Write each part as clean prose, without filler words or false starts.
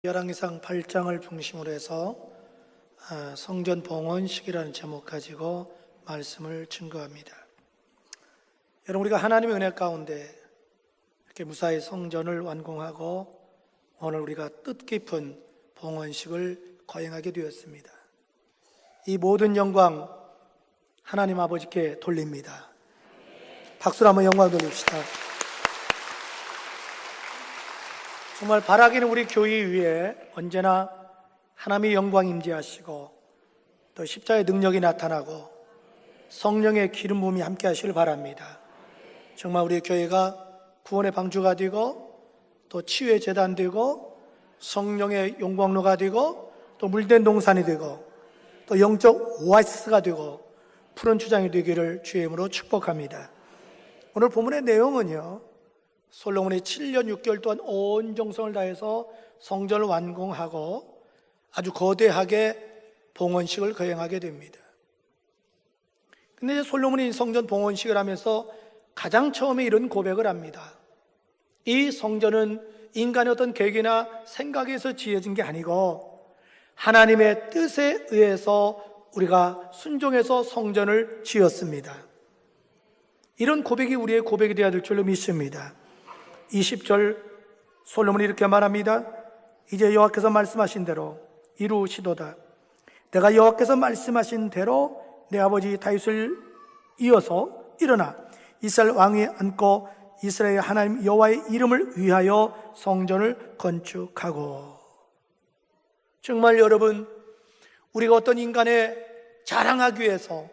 열왕기상 8장을 중심으로 해서 성전 봉헌식이라는 제목 가지고 말씀을 증거합니다. 여러분, 우리가 하나님의 은혜 가운데 이렇게 무사히 성전을 완공하고 오늘 우리가 뜻깊은 봉헌식을 거행하게 되었습니다. 이 모든 영광 하나님 아버지께 돌립니다. 박수로 한번 영광 돌립시다. 정말 바라기는 우리 교회 위에 언제나 하나님의 영광 임재하시고 또 십자가의 능력이 나타나고 성령의 기름 부음이 함께 하시길 바랍니다. 정말 우리 교회가 구원의 방주가 되고 또 치유의 재단 되고 성령의 용광로가 되고 또 물된 동산이 되고 또 영적 오아시스가 되고 푸른 주장이 되기를 주의 이름으로 축복합니다. 오늘 본문의 내용은요, 솔로몬이 7년 6개월 동안 온 정성을 다해서 성전을 완공하고 아주 거대하게 봉헌식을 거행하게 됩니다. 근데 솔로몬이 성전 봉헌식을 하면서 가장 처음에 이런 고백을 합니다. 이 성전은 인간의 어떤 계획이나 생각에서 지어진 게 아니고 하나님의 뜻에 의해서 우리가 순종해서 성전을 지었습니다. 이런 고백이 우리의 고백이 되어야 될 줄로 믿습니다. 20절 솔로몬이 이렇게 말합니다. 이제 여호와께서 말씀하신 대로 이루시도다. 내가 여호와께서 말씀하신 대로 내 아버지 다윗을 이어서 일어나 이스라엘 왕위에 앉고 이스라엘 하나님 여호와의 이름을 위하여 성전을 건축하고. 정말 여러분, 우리가 어떤 인간의 자랑하기 위해서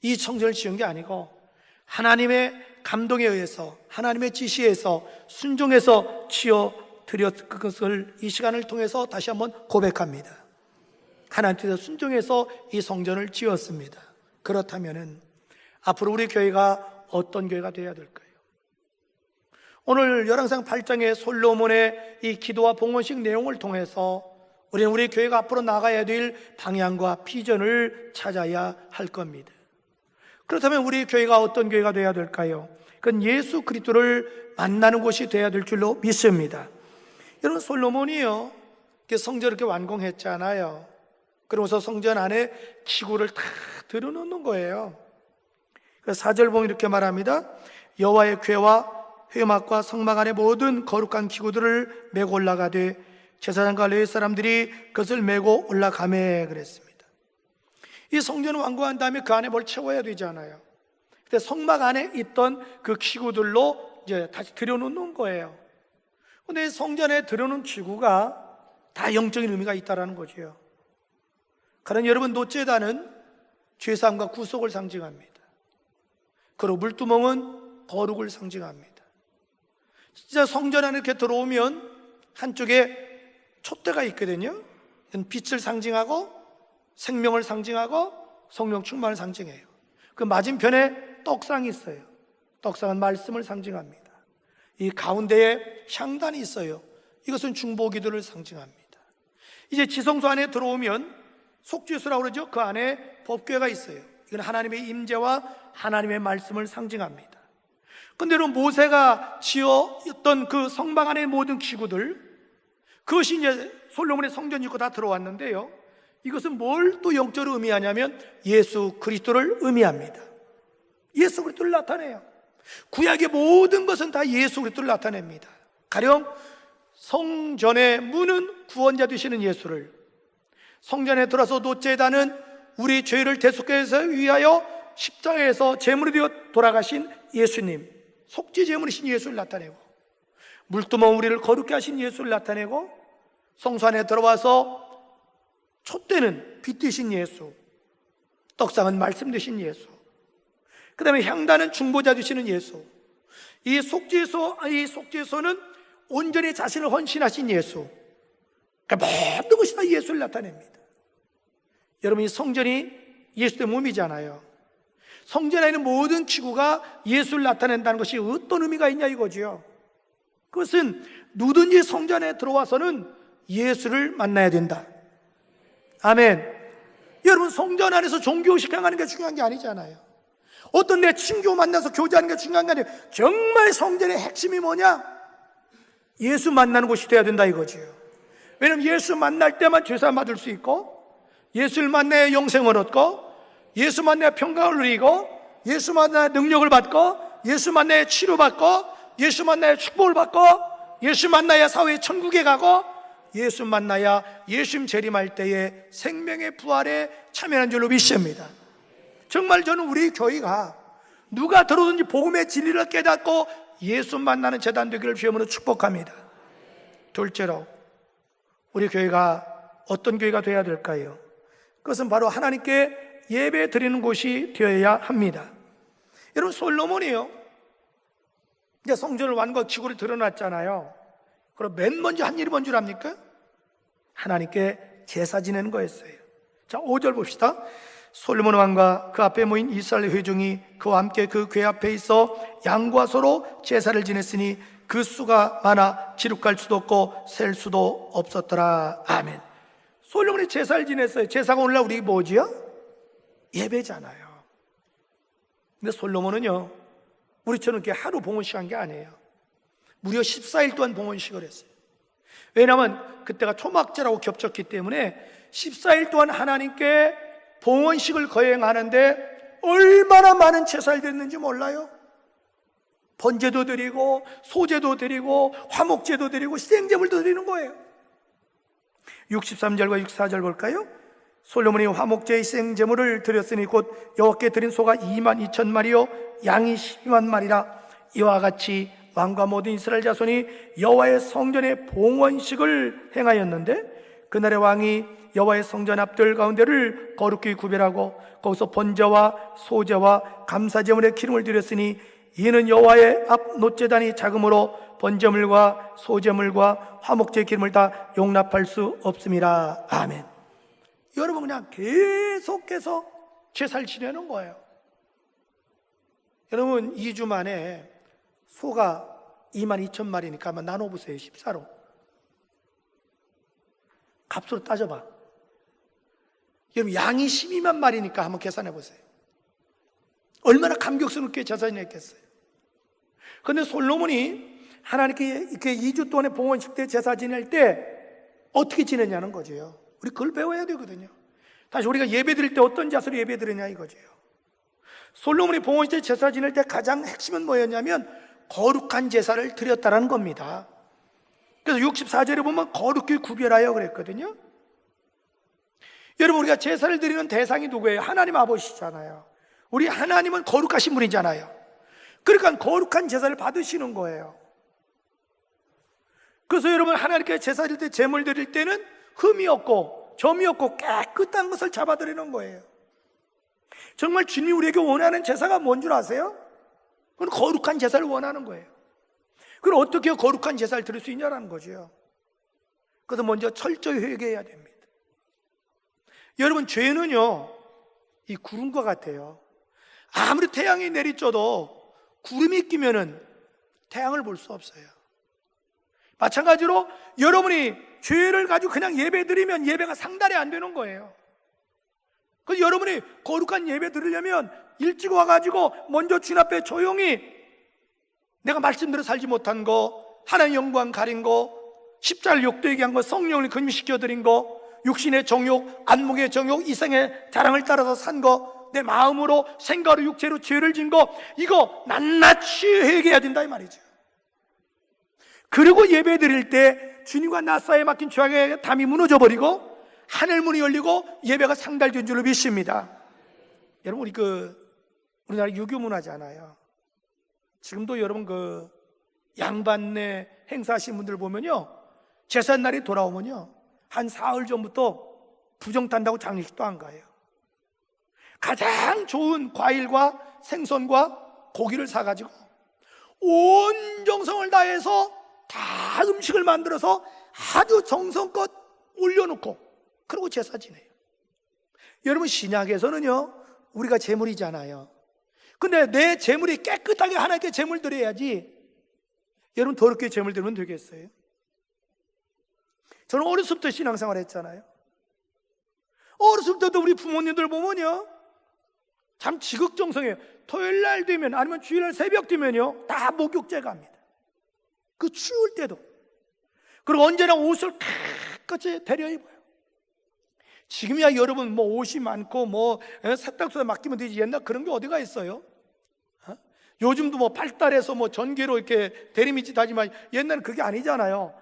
이 성전을 지은 게 아니고 하나님의 감동에 의해서 하나님의 지시에서 순종해서 지어드렸 그것을 이 시간을 통해서 다시 한번 고백합니다. 하나님께서 순종해서 이 성전을 지었습니다. 그렇다면 앞으로 우리 교회가 어떤 교회가 되어야 될까요? 오늘 열왕기상 8장의 솔로몬의 이 기도와 봉헌식 내용을 통해서 우리는 우리 교회가 앞으로 나가야 될 방향과 비전을 찾아야 할 겁니다. 그렇다면 우리 교회가 어떤 교회가 되어야 될까요? 그건 예수 그리스도를 만나는 곳이 되어야 될 줄로 믿습니다. 여러분, 솔로몬이요, 성전을 이렇게 완공했잖아요. 그러면서 성전 안에 기구를 다 들여놓는 거예요. 그래서 4절 보면 이렇게 말합니다. 여호와의 궤와 회막과 성막 안에 모든 거룩한 기구들을 메고 올라가되 제사장과 레위 사람들이 그것을 메고 올라가매 그랬습니다. 이 성전을 완공한 다음에 그 안에 뭘 채워야 되잖아요. 근데 성막 안에 있던 그 기구들로 이제 다시 들여놓는 거예요. 근데 성전에 들여놓은 기구가 다 영적인 의미가 있다라는 거죠. 그런 여러분, 노제단은 죄사함과 구속을 상징합니다. 그리고 물두멍은 거룩을 상징합니다. 진짜 성전 안에 이렇게 들어오면 한쪽에 촛대가 있거든요. 빛을 상징하고 생명을 상징하고 성령 충만을 상징해요. 그 맞은편에 떡상이 있어요. 떡상은 말씀을 상징합니다. 이 가운데에 향단이 있어요. 이것은 중보기도를 상징합니다. 이제 지성소 안에 들어오면 속죄소라고 그러죠. 그 안에 법궤가 있어요. 이건 하나님의 임재와 하나님의 말씀을 상징합니다. 근데 여러분, 모세가 지었던 그 성막 안의 모든 기구들, 그것이 이제 솔로몬의 성전 짓고 다 들어왔는데요, 이것은 뭘 또 영적으로 의미하냐면 예수 그리스도를 의미합니다. 예수 그리스도를 나타내요. 구약의 모든 것은 다 예수 그리스도를 나타냅니다. 가령 성전의 문은 구원자 되시는 예수를, 성전에 들어서 노제단은 우리 죄를 대속해서 위하여 십자가에서 제물이 되어 돌아가신 예수님, 속죄 제물이신 예수를 나타내고, 물두멍 우리를 거룩게 하신 예수를 나타내고, 성소 안에 들어와서 촛대는 빛 되신 예수, 떡상은 말씀 되신 예수, 그 다음에 향단은 중보자 되시는 예수, 이 속죄소는 온전히 자신을 헌신하신 예수, 그러니까 모든 것이 다 예수를 나타냅니다. 여러분, 이 성전이 예수의 몸이잖아요. 성전 안에 있는 모든 기구가 예수를 나타낸다는 것이 어떤 의미가 있냐 이거죠. 그것은 누구든지 성전에 들어와서는 예수를 만나야 된다. 아멘. 여러분, 성전 안에서 종교의식 행하는 게 중요한 게 아니잖아요. 어떤 내 친구 만나서 교제하는 게 중요한 게 아니에요. 정말 성전의 핵심이 뭐냐? 예수 만나는 곳이 돼야 된다 이거지요. 왜냐하면 예수 만날 때만 죄사함 받을 수 있고, 예수를 만나야 영생을 얻고, 예수 만나야 평강을 누리고, 예수 만나야 능력을 받고, 예수 만나야 치료받고, 예수 만나야 축복을 받고, 예수 만나야 사회의 천국에 가고, 예수 만나야 예수님 재림할 때에 생명의 부활에 참여하는 줄로 믿습니다. 정말 저는 우리 교회가 누가 들어오든지 복음의 진리를 깨닫고 예수 만나는 재단 되기를 주님으로 축복합니다. 둘째로 우리 교회가 어떤 교회가 되어야 될까요? 그것은 바로 하나님께 예배 드리는 곳이 되어야 합니다. 여러분, 솔로몬이요, 이제 성전을 완공하고 기구를 드러났잖아요. 그럼 맨 먼저 한 일이 뭔 줄 압니까? 하나님께 제사 지내는 거였어요. 자, 5절 봅시다. 솔로몬 왕과 그 앞에 모인 이스라엘 회중이 그와 함께 그 궤 앞에 있어 양과 소로 제사를 지냈으니 그 수가 많아 기록할 수도 없고 셀 수도 없었더라. 아멘. 솔로몬이 제사를 지냈어요. 제사가 오늘날 우리 뭐지요? 예배잖아요. 근데 솔로몬은요, 우리처럼 이렇게 하루 봉헌식 한 게 아니에요. 무려 14일 동안 봉헌식을 했어요. 왜냐하면 그때가 초막절하고 겹쳤기 때문에 14일 동안 하나님께 봉헌식을 거행하는데 얼마나 많은 제사를 드렸는지 몰라요? 번제도 드리고 소제도 드리고 화목제도 드리고 생제물도 드리는 거예요. 63절과 64절 볼까요? 솔로몬이 화목제의 생제물을 드렸으니 곧 여호와께 드린 소가 22,000마리요 양이 12만 마리라. 이와 같이 왕과 모든 이스라엘 자손이 여호와의 성전에 봉헌식을 행하였는데 그날의 왕이 여호와의 성전 앞들 가운데를 거룩히 구별하고 거기서 번제와 소제와 감사제물의 기름을 드렸으니 이는 여호와의 앞 놋제단이 작으므로 번제물과 소제물과 화목제 기름을 다 용납할 수 없음이라. 아멘. 여러분, 그냥 계속해서 제사를 지내는 거예요. 여러분, 2주 만에 소가 22,000마리니까 한번 나눠보세요. 14로 값으로 따져봐. 여러분, 양이 12만 마리니까 한번 계산해보세요. 얼마나 감격스럽게 제사 지냈겠어요. 그런데 솔로몬이 하나님께 이렇게 2주 동안에 봉헌식 때 제사 지낼 때 어떻게 지내냐는 거죠. 우리 그걸 배워야 되거든요. 다시 우리가 예배 드릴 때 어떤 자세로 예배 드리냐 이거죠. 솔로몬이 봉헌식 때 제사 지낼 때 가장 핵심은 뭐였냐면 거룩한 제사를 드렸다는 겁니다. 그래서 64절에 보면 거룩히 구별하여 그랬거든요. 여러분, 우리가 제사를 드리는 대상이 누구예요? 하나님 아버지잖아요. 우리 하나님은 거룩하신 분이잖아요. 그러니까 거룩한 제사를 받으시는 거예요. 그래서 여러분, 하나님께 제사 드릴 때 제물 드릴 때는 흠이 없고 점이 없고 깨끗한 것을 잡아드리는 거예요. 정말 주님이 우리에게 원하는 제사가 뭔 줄 아세요? 그건 거룩한 제사를 원하는 거예요. 그럼 어떻게 거룩한 제사를 드릴 수 있냐는 거죠. 그래서 먼저 철저히 회개해야 됩니다. 여러분, 죄는요, 이 구름과 같아요. 아무리 태양이 내리쬐도 구름이 끼면은 태양을 볼 수 없어요. 마찬가지로 여러분이 죄를 가지고 그냥 예배 드리면 예배가 상달이 안 되는 거예요. 그래서 여러분이 거룩한 예배 드리려면 일찍 와가지고 먼저 주님 앞에 조용히 내가 말씀대로 살지 못한 거, 하나님 영광 가린 거, 십자가를 욕되게 한 거, 성령을 근심시켜드린 거, 육신의 정욕, 안목의 정욕, 이생의 자랑을 따라서 산 거, 내 마음으로 생각으로 육체로 죄를 진 거, 이거 낱낱이 회개해야 된다 이 말이죠. 그리고 예배 드릴 때 주님과 나 사이에 막힌 죄악의 담이 무너져버리고 하늘 문이 열리고 예배가 상달된 줄로 믿습니다. 여러분, 우리나라 유교 문화잖아요. 지금도 여러분 양반네 행사하신 분들 보면요, 제삿날이 돌아오면요, 한 사흘 전부터 부정 탄다고 장례식도 안 가요. 가장 좋은 과일과 생선과 고기를 사가지고 온 정성을 다해서 다 음식을 만들어서 아주 정성껏 올려놓고 그리고 제사 지내요. 여러분, 신약에서는요, 우리가 제물이잖아요. 근데 내 제물이 깨끗하게 하나님께 제물 드려야지. 여러분, 더럽게 제물 드리면 되겠어요? 저는 어렸을 때부터 신앙생활 했잖아요. 어렸을 때도 우리 부모님들 보면요, 참 지극정성해요. 토요일날 되면, 아니면 주일날 새벽 되면요, 다 목욕제 갑니다. 그 추울 때도. 그리고 언제나 옷을 깨끗이 데려 입어요. 지금이야 여러분 뭐 옷이 많고 세탁소에 맡기면 되지, 옛날 그런 게 어디가 있어요? 요즘도 뭐 발달해서 뭐 전기로 이렇게 대리미짓 하지만 옛날엔 그게 아니잖아요.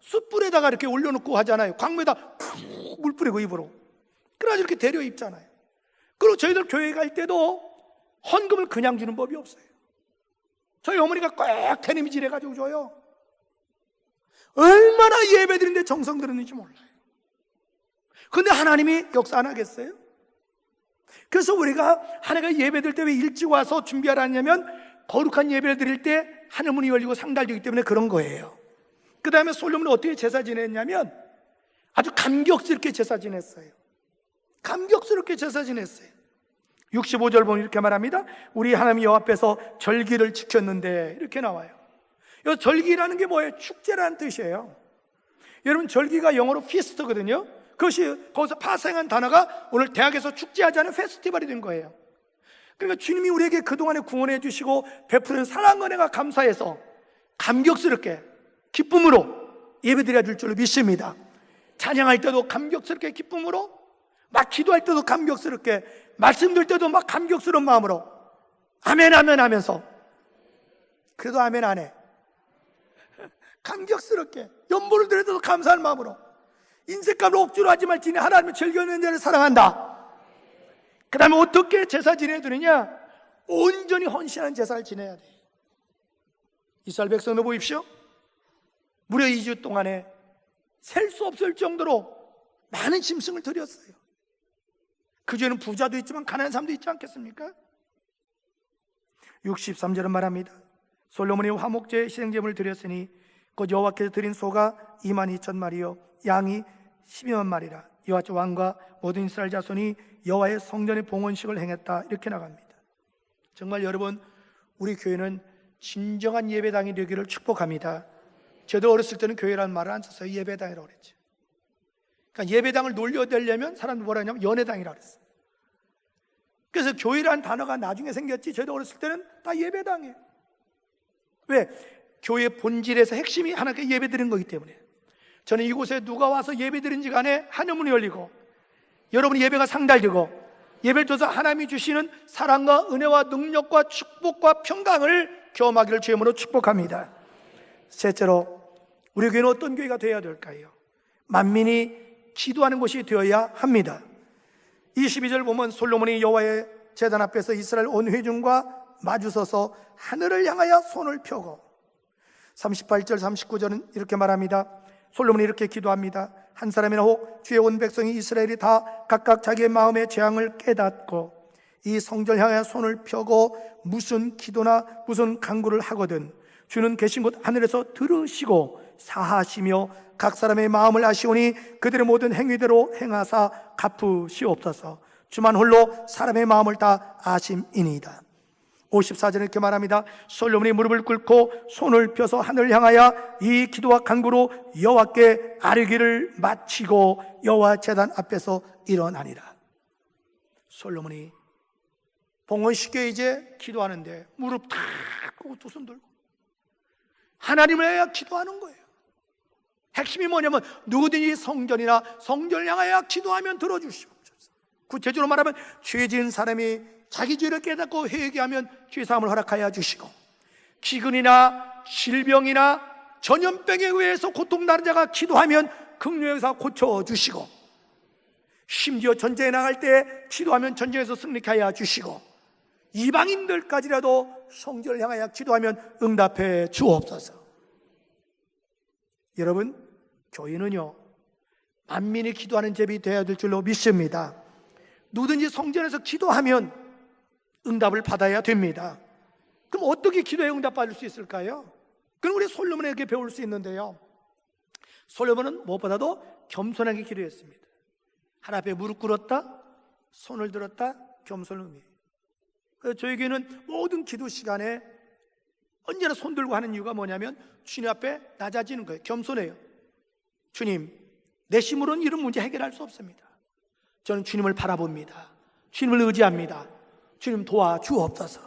숯불에다가 이렇게 올려놓고 하잖아요. 광물에다 푹 물 뿌리고 입으로. 그래가지고 이렇게 데려 입잖아요. 그리고 저희들 교회 갈 때도 헌금을 그냥 주는 법이 없어요. 저희 어머니가 꼭 대리미질 해가지고 줘요. 얼마나 예배드리는데 정성 들었는지 몰라요. 근데 하나님이 역사 안 하겠어요? 그래서 우리가 하나가 예배드릴 때 왜 일찍 와서 준비하라 하냐면, 거룩한 예배를 드릴 때 하늘문이 열리고 상달되기 때문에 그런 거예요. 그 다음에 솔로몬은 어떻게 제사 지냈냐면 아주 감격스럽게 제사 지냈어요. 감격스럽게 제사 지냈어요. 65절 보면 이렇게 말합니다. 우리 하나님 여호와 앞에서 절기를 지켰는데, 이렇게 나와요. 이 절기라는 게 뭐예요? 축제라는 뜻이에요. 여러분, 절기가 영어로 피스트거든요. 그것이 거기서 파생한 단어가 오늘 대학에서 축제하자는 페스티벌이 된 거예요. 그러니까 주님이 우리에게 그동안에 구원해 주시고 베푸는 사랑과 은혜가 감사해서 감격스럽게 기쁨으로 예배드려야 될 줄로 믿습니다. 찬양할 때도 감격스럽게 기쁨으로, 막 기도할 때도 감격스럽게, 말씀 들 때도 막 감격스러운 마음으로 아멘 아멘 하면서, 그래도 아멘 안 해. 감격스럽게 연보를 드려도 감사한 마음으로, 인색감을 억지로 하지 말지니 하나님을 즐겨하는 자를 사랑한다. 그 다음에 어떻게 제사 지내야 되느냐? 온전히 헌신한 제사를 지내야 돼. 이스라엘 백성들 보십시오. 무려 2주 동안에 셀 수 없을 정도로 많은 짐승을 드렸어요. 그 중에는 부자도 있지만 가난한 사람도 있지 않겠습니까? 63절은 말합니다. 솔로몬이 화목제 희생제물을 드렸으니 곧 여호와께서 드린 소가 22,000마리요 양이 12만 마리라. 이와 같이 왕과 모든 이스라엘 자손이 여호와의 성전의 봉헌식을 행했다. 이렇게 나갑니다. 정말 여러분, 우리 교회는 진정한 예배당이 되기를 축복합니다. 저도 어렸을 때는 교회라는 말을 안 썼어요. 예배당이라고 그랬죠. 그러니까 예배당을 놀려대려면 사람들이 뭐라 하냐면 연회당이라고 그랬어요. 그래서 교회라는 단어가 나중에 생겼지, 저도 어렸을 때는 다 예배당이에요. 왜? 교회의 본질에서 핵심이 하나님께 예배드리는 거기 때문에. 저는 이곳에 누가 와서 예배드린지 간에 하늘문이 열리고 여러분이 예배가 상달되고 예배를 통해서 하나님이 주시는 사랑과 은혜와 능력과 축복과 평강을 경험하기를 주의 이름으로 축복합니다. 셋째로, 우리 교회는 어떤 교회가 되어야 될까요? 만민이 기도하는 곳이 되어야 합니다. 22절 보면 솔로몬이 여호와의 제단 앞에서 이스라엘 온 회중과 마주서서 하늘을 향하여 손을 펴고, 38절 39절은 이렇게 말합니다. 솔로몬이 이렇게 기도합니다. 한 사람이나 혹 주의 온 백성이 이스라엘이 다 각각 자기의 마음의 재앙을 깨닫고 이 성전을 향하여 손을 펴고 무슨 기도나 무슨 간구를 하거든 주는 계신 곳 하늘에서 들으시고 사하시며 각 사람의 마음을 아시오니 그들의 모든 행위대로 행하사 갚으시옵소서. 주만 홀로 사람의 마음을 다 아심이니이다. 54절에 이렇게 말합니다. 솔로몬이 무릎을 꿇고 손을 펴서 하늘을 향하여 이 기도와 간구로 여호와께 아뢰기를 마치고 여호와 제단 앞에서 일어나니라. 솔로몬이 봉헌식에 이제 기도하는데 무릎 탁 꿇고 두 손 들고 하나님을 향하여 기도하는 거예요. 핵심이 뭐냐면 누구든지 성전이나 성전을 향하여 기도하면 들어주시옵소서. 구체적으로 말하면 죄 지은 사람이 자기 죄를 깨닫고 회개하면 죄사함을 허락하여 주시고, 기근이나 질병이나 전염병에 의해서 고통당하는 자가 기도하면 긍휼에서 고쳐주시고, 심지어 전쟁에 나갈 때 기도하면 전쟁에서 승리케 하여 주시고, 이방인들까지라도 성전을 향하여 기도하면 응답해 주옵소서. 여러분, 교회는요 만민이 기도하는 집이 되어야 될 줄로 믿습니다. 누구든지 성전에서 기도하면 응답을 받아야 됩니다. 그럼 어떻게 기도에 응답받을 수 있을까요? 그럼 우리 솔로몬에게 배울 수 있는데요, 솔로몬은 무엇보다도 겸손하게 기도했습니다. 하나님 앞에 무릎 꿇었다, 손을 들었다, 겸손을 의미해요. 그래서 저에게는 모든 기도 시간에 언제나 손 들고 하는 이유가 뭐냐면 주님 앞에 낮아지는 거예요. 겸손해요. 주님, 내 힘으로는 이런 문제 해결할 수 없습니다. 저는 주님을 바라봅니다. 주님을 의지합니다. 주님 도와주옵소서.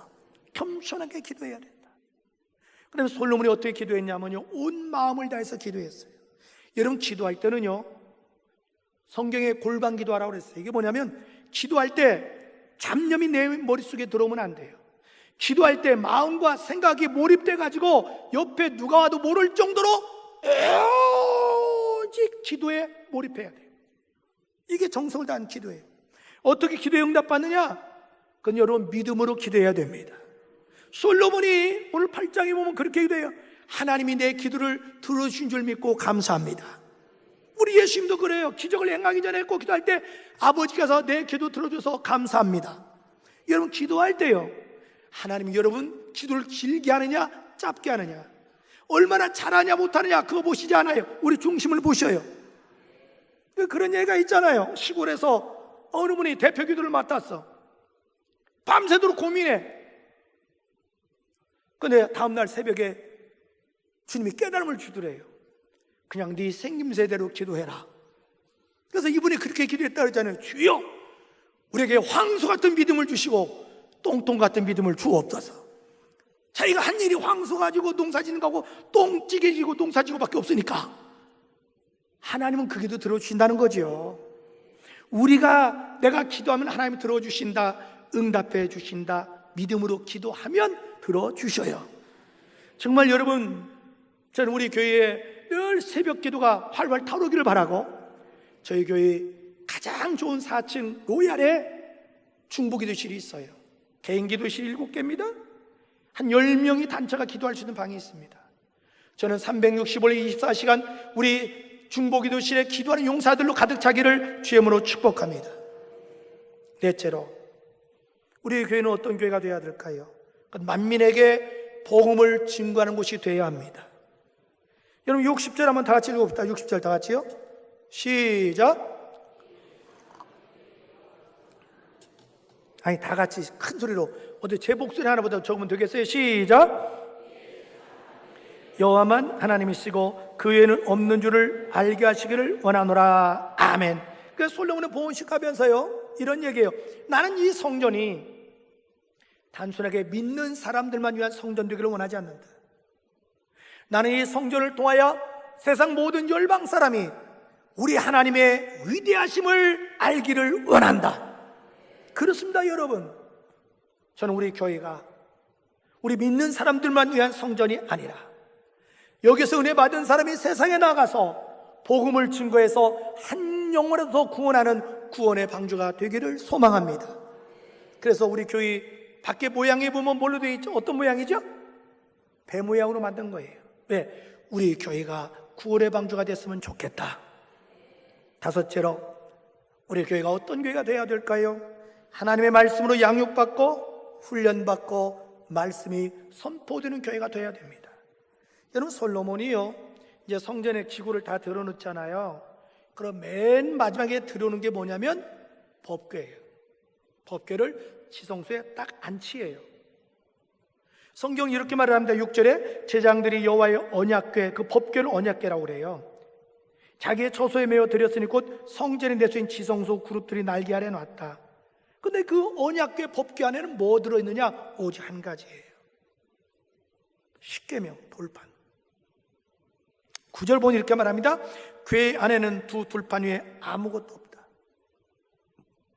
겸손하게 기도해야 된다. 그다음에 솔로몬이 어떻게 기도했냐면요, 온 마음을 다해서 기도했어요. 여러분, 기도할 때는요, 성경에 골반 기도하라고 그랬어요. 이게 뭐냐면, 기도할 때 잡념이 내 머릿속에 들어오면 안 돼요. 기도할 때 마음과 생각이 몰입돼 가지고 옆에 누가 와도 모를 정도로 오직 기도에 몰입해야 돼요. 이게 정성을 다한 기도예요. 어떻게 기도에 응답받느냐? 그건 여러분, 믿음으로 기도해야 됩니다. 솔로몬이 오늘 8장에 보면 그렇게 기도해요. 하나님이 내 기도를 들어주신 줄 믿고 감사합니다. 우리 예수님도 그래요. 기적을 행하기 전에 꼭 기도할 때 아버지께서 내 기도 들어줘서 감사합니다. 여러분, 기도할 때요, 하나님이 여러분 기도를 길게 하느냐 짧게 하느냐, 얼마나 잘하냐 못하느냐 그거 보시지 않아요. 우리 중심을 보셔요. 그런 얘기가 있잖아요. 시골에서 어느 분이 대표 기도를 맡았어. 밤새도록 고민해. 근데 다음날 새벽에 주님이 깨달음을 주더래요. 그냥 네 생김새대로 기도해라. 그래서 이분이 그렇게 기도했다 그러잖아요. 주여, 우리에게 황소 같은 믿음을 주시고 똥똥 같은 믿음을 주옵소서. 자기가 한 일이 황소 가지고 농사 짓는 거고 똥찌개지고 농사 짓고 밖에 없으니까 하나님은 그 기도 들어주신다는 거죠. 우리가 내가 기도하면 하나님이 들어주신다, 응답해 주신다, 믿음으로 기도하면 들어주셔요. 정말 여러분, 저는 우리 교회에 늘 새벽 기도가 활활 타오르기를 바라고, 저희 교회 가장 좋은 4층 로얄에 중보기도실이 있어요. 개인 기도실 7개입니다. 한 10명이 단체가 기도할 수 있는 방이 있습니다. 저는 365일 24시간 우리 중보기도실에 기도하는 용사들로 가득 차기를 주님으로 축복합니다. 넷째로, 우리 교회는 어떤 교회가 되어야 될까요? 만민에게 복음을 증거하는 곳이 되어야 합니다. 여러분, 60절 한번 다 같이 읽어봅시다. 60절 다 같이요. 시작. 아니, 다 같이 큰 소리로. 어디 제 목소리 하나보다 적으면 되겠어요? 시작. 여호와만 하나님이시고 그 외에는 없는 줄을 알게 하시기를 원하노라. 아멘. 그래서 솔로몬은 봉헌식하면서요 이런 얘기예요. 나는 이 성전이 단순하게 믿는 사람들만 위한 성전 되기를 원하지 않는다. 나는 이 성전을 통하여 세상 모든 열방 사람이 우리 하나님의 위대하심을 알기를 원한다. 그렇습니다, 여러분. 저는 우리 교회가 우리 믿는 사람들만 위한 성전이 아니라 여기서 은혜 받은 사람이 세상에 나가서 복음을 증거해서 한 영혼이라도 더 구원하는 구원의 방주가 되기를 소망합니다. 그래서 우리 교회 밖에 모양에 보면 뭘로 되어 있죠? 어떤 모양이죠? 배 모양으로 만든 거예요. 왜? 우리 교회가 구원의 방주가 됐으면 좋겠다. 다섯째로, 우리 교회가 어떤 교회가 되어야 될까요? 하나님의 말씀으로 양육받고 훈련받고 말씀이 선포되는 교회가 되어야 됩니다. 여러분, 솔로몬이요 이제 성전의 기구를 다 들어놓잖아요. 그럼 맨 마지막에 들어오는 게 뭐냐면 법궤예요. 법궤를 지성소에 딱 안치해요. 성경이 이렇게 말을 합니다. 6절에 제장들이 여호와의 언약궤, 그 법궤를 언약궤라고 그래요. 자기의 처소에 메어 드렸으니 곧 성전의 내수인 지성소 그룹들이 날개 아래 놨다. 근데 그 언약궤 법궤 안에는 뭐 들어있느냐? 오직 한 가지예요. 십계명, 돌판. 9절 보니 이렇게 말합니다. 궤 안에는 두 돌판 위에 아무것도 없다.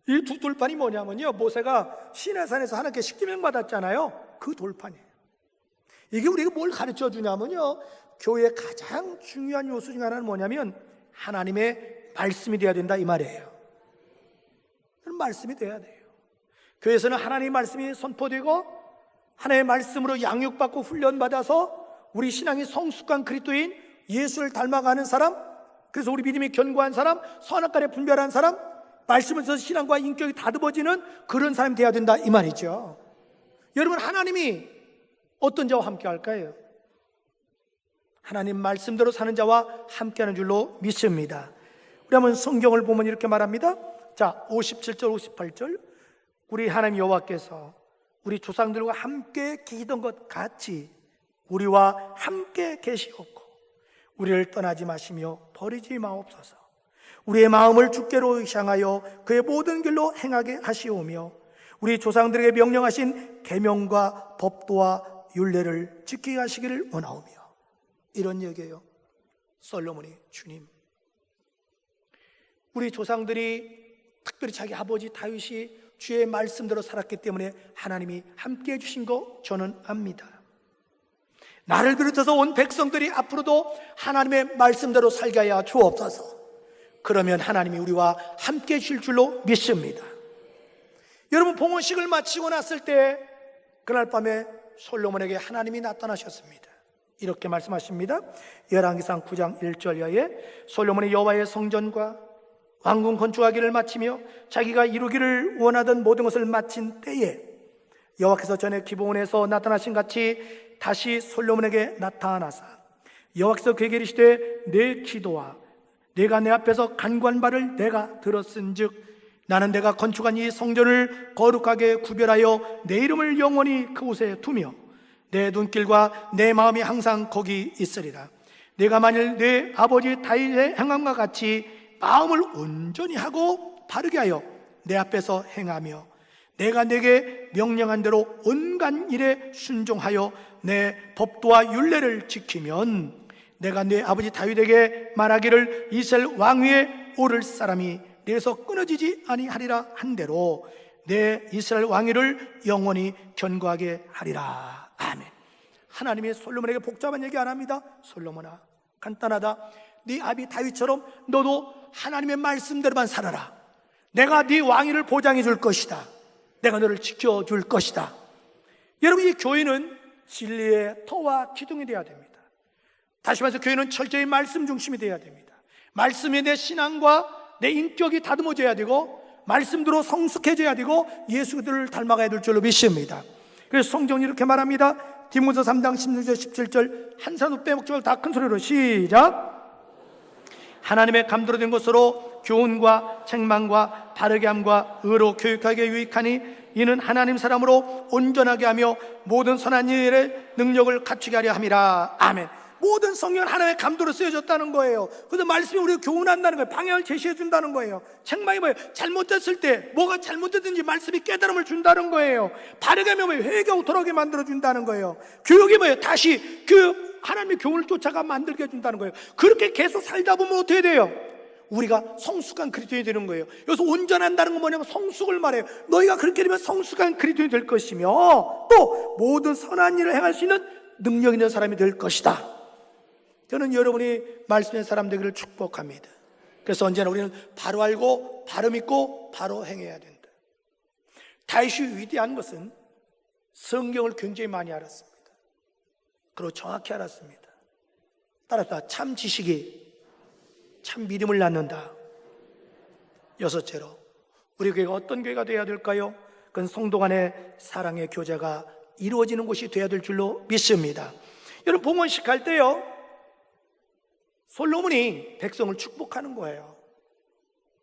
이 두 돌판이 뭐냐면요, 모세가 시내산에서 하나님께 십계명 받았잖아요. 그 돌판이에요. 이게 우리가 뭘 가르쳐 주냐면요, 교회의 가장 중요한 요소 중 하나는 뭐냐면 하나님의 말씀이 되어야 된다, 이 말이에요. 말씀이 돼야 돼요. 교회에서는 하나님의 말씀이 선포되고 하나님의 말씀으로 양육받고 훈련받아서 우리 신앙이 성숙한 그리스도인, 예수를 닮아가는 사람, 그래서 우리 믿음이 견고한 사람, 선악간에 분별한 사람, 말씀을 써서 신앙과 인격이 다듬어지는 그런 사람이 돼야 된다, 이 말이죠. 여러분, 하나님이 어떤 자와 함께 할까요? 하나님 말씀대로 사는 자와 함께하는 줄로 믿습니다. 우리 한번 성경을 보면 이렇게 말합니다. 자, 57절 58절, 우리 하나님 여호와께서 우리 조상들과 함께 계시던 것 같이 우리와 함께 계시옵고 우리를 떠나지 마시며 버리지 마옵소서. 우리의 마음을 주께로 향하여 그의 모든 길로 행하게 하시오며 우리 조상들에게 명령하신 계명과 법도와 율례를 지키게 하시기를 원하오며. 이런 얘기예요. 솔로몬이 주님, 우리 조상들이 특별히 자기 아버지 다윗이 주의 말씀대로 살았기 때문에 하나님이 함께 해주신 거 저는 압니다. 나를 비롯해서 온 백성들이 앞으로도 하나님의 말씀대로 살게 하여 주옵소서. 그러면 하나님이 우리와 함께 해주실 줄로 믿습니다. 여러분, 봉헌식을 마치고 났을 때 그날 밤에 솔로몬에게 하나님이 나타나셨습니다. 이렇게 말씀하십니다. 열왕기상 9장 1절 이하에 솔로몬이 여호와의 성전과 왕궁 건축하기를 마치며 자기가 이루기를 원하던 모든 것을 마친 때에 여호와께서 전에 기브온에서 나타나신 같이 다시 솔로몬에게 나타나사 여호와께서 그에게 이르시되 내 기도와 내가 내 앞에서 간구한 바를 내가 들었은즉 나는 내가 건축한 이 성전을 거룩하게 구별하여 내 이름을 영원히 그곳에 두며 내 눈길과 내 마음이 항상 거기 있으리라. 내가 만일 내 아버지 다윗의 행함과 같이 마음을 온전히 하고 바르게 하여 내 앞에서 행하며 내가 내게 명령한 대로 온갖 일에 순종하여 내 법도와 율례를 지키면 내가 내 아버지 다윗에게 말하기를 이스라엘 왕위에 오를 사람이 내게서 끊어지지 아니하리라 한 대로 내 이스라엘 왕위를 영원히 견고하게 하리라. 아멘. 하나님이 솔로몬에게 복잡한 얘기 안 합니다. 솔로몬아, 간단하다. 네 아비 다윗처럼 너도 하나님의 말씀대로만 살아라. 내가 네 왕위를 보장해 줄 것이다. 내가 너를 지켜줄 것이다. 여러분, 이 교회는 진리의 터와 기둥이 되어야 됩니다. 다시 말해서 교회는 철저히 말씀 중심이 되어야 됩니다. 말씀이 내 신앙과 내 인격이 다듬어져야 되고 말씀대로 성숙해져야 되고 예수를 닮아가야 될 줄로 믿습니다. 그래서 성경이 이렇게 말합니다. 디모서 3장 16절 17절 한 산도 빼먹지 말고 다 큰 소리로 시작. 하나님의 감도로 된 것으로 교훈과 책망과 바르게 함과 의로 교육하게 유익하니 이는 하나님 사람으로 온전하게 하며 모든 선한 일의 능력을 갖추게 하려 함이라. 아멘. 모든 성경은 하나님의 감도로 쓰여졌다는 거예요. 그래서 말씀이 우리를 교훈한다는 거예요. 방향을 제시해 준다는 거예요. 책망이 뭐예요? 잘못됐을 때 뭐가 잘못됐든지 말씀이 깨달음을 준다는 거예요. 바르게 하면 뭐예요? 회개하고 돌아오게 만들어 준다는 거예요. 교육이 뭐예요? 다시 그 하나님의 교훈을 쫓아가 만들게 해준다는 거예요. 그렇게 계속 살다 보면 어떻게 돼요? 우리가 성숙한 그리스도인이 되는 거예요. 여기서 온전한다는 건 뭐냐면 성숙을 말해요. 너희가 그렇게 되면 성숙한 그리스도인이 될 것이며 또 모든 선한 일을 행할 수 있는 능력 있는 사람이 될 것이다. 저는 여러분이 말씀의 사람 되기를 축복합니다. 그래서 언제나 우리는 바로 알고 바로 믿고 바로 행해야 된다. 다윗이 위대한 것은 성경을 굉장히 많이 알았습니다. 그리고 정확히 알았습니다. 따라서 참 지식이 참 믿음을 낳는다. 여섯째로 우리 교회가 어떤 교회가 되어야 될까요? 그건 성도 간의 사랑의 교제가 이루어지는 곳이 되어야 될 줄로 믿습니다. 여러분, 봉헌식 할 때요, 솔로몬이 백성을 축복하는 거예요.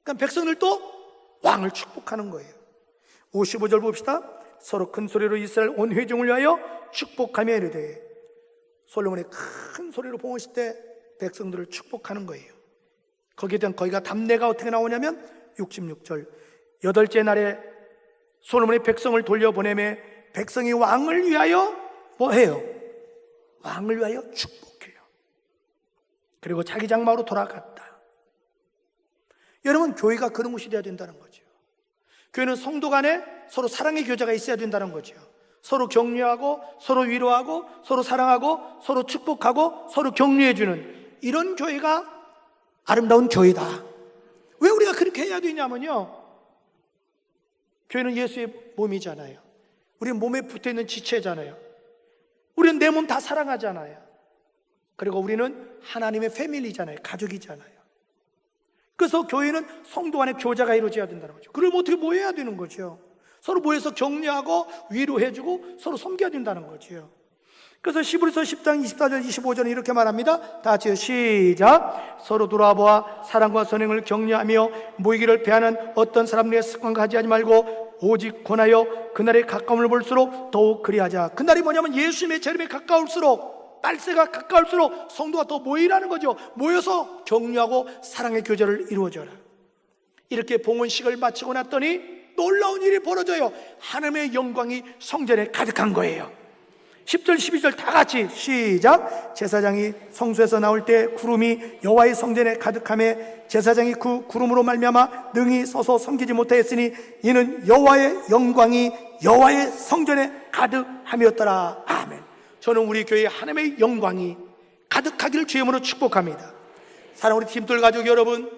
그러니까 백성들도 왕을 축복하는 거예요. 55절 봅시다. 서로 큰 소리로 이스라엘 온 회중을 위하여 축복하며 이르되. 솔로몬이 큰 소리로 봉헌식 때 백성들을 축복하는 거예요. 거기에 대한 거기가 답례가 어떻게 나오냐면 66절 여덟째 날에 솔로몬이 백성을 돌려보내매 백성이 왕을 위하여 뭐 해요? 왕을 위하여 축복해요. 그리고 자기 장막으로 돌아갔다. 여러분, 교회가 그런 곳이 되어야 된다는 거죠. 교회는 성도 간에 서로 사랑의 교제가 있어야 된다는 거죠. 서로 격려하고 서로 위로하고 서로 사랑하고 서로 축복하고 서로 격려해주는 이런 교회가 아름다운 교회다. 왜 우리가 그렇게 해야 되냐면요, 교회는 예수의 몸이잖아요. 우리는 몸에 붙어있는 지체잖아요. 우리는 내 몸 다 사랑하잖아요. 그리고 우리는 하나님의 패밀리잖아요. 가족이잖아요. 그래서 교회는 성도 간의 교제가 이루어져야 된다는 거죠. 그럼 어떻게 모여야 되는 거죠. 서로 모여서 격려하고 위로해주고 서로 섬겨야 된다는 거죠. 그래서 히브리서 10장 24절 25절은 이렇게 말합니다. 다 같이 시작. 서로 돌아보아 사랑과 선행을 격려하며 모이기를 배하는 어떤 사람들의 습관과 하지 말고 오직 권하여 그날에 가까움을 볼수록 더욱 그리하자. 그날이 뭐냐면 예수님의 재림에 가까울수록, 날새가 가까울수록 성도가 더 모이라는 거죠. 모여서 격려하고 사랑의 교제를 이루어져라. 이렇게 봉헌식을 마치고 났더니 놀라운 일이 벌어져요. 하나님의 영광이 성전에 가득한 거예요. 10절 12절 다 같이 시작. 제사장이 성소에서 나올 때 구름이 여호와의 성전에 가득하매 제사장이 그 구름으로 말미암아 능히 서서 섬기지 못하였으니 이는 여호와의 영광이 여호와의 성전에 가득함이었더라. 아멘. 저는 우리 교회에 하나님의 영광이 가득하기를 주의 이름으로 축복합니다. 사랑하는 우리 팀들 가족 여러분,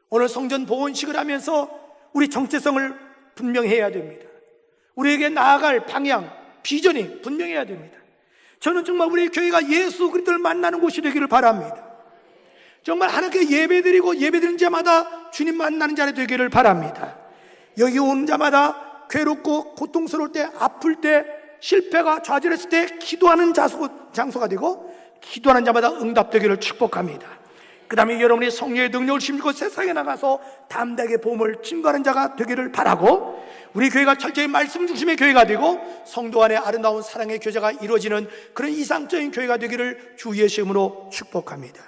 오늘 성전 봉헌식을 하면서 우리 정체성을 분명해야 됩니다. 우리에게 나아갈 방향, 비전이 분명해야 됩니다. 저는 정말 우리 교회가 예수 그리스도를 만나는 곳이 되기를 바랍니다. 정말 하나님께 예배드리고 예배드리는 자마다 주님 만나는 자리 되기를 바랍니다. 여기 오는 자마다 괴롭고 고통스러울 때, 아플 때, 실패가 좌절했을 때 기도하는 장소가 되고 기도하는 자마다 응답되기를 축복합니다. 그 다음에 여러분이 성령의 능력을 힘입고 세상에 나가서 담대하게 복음을 증거하는 자가 되기를 바라고, 우리 교회가 철저히 말씀 중심의 교회가 되고 성도 안에 아름다운 사랑의 교제가 이루어지는 그런 이상적인 교회가 되기를 주 예수의 이름으로 축복합니다.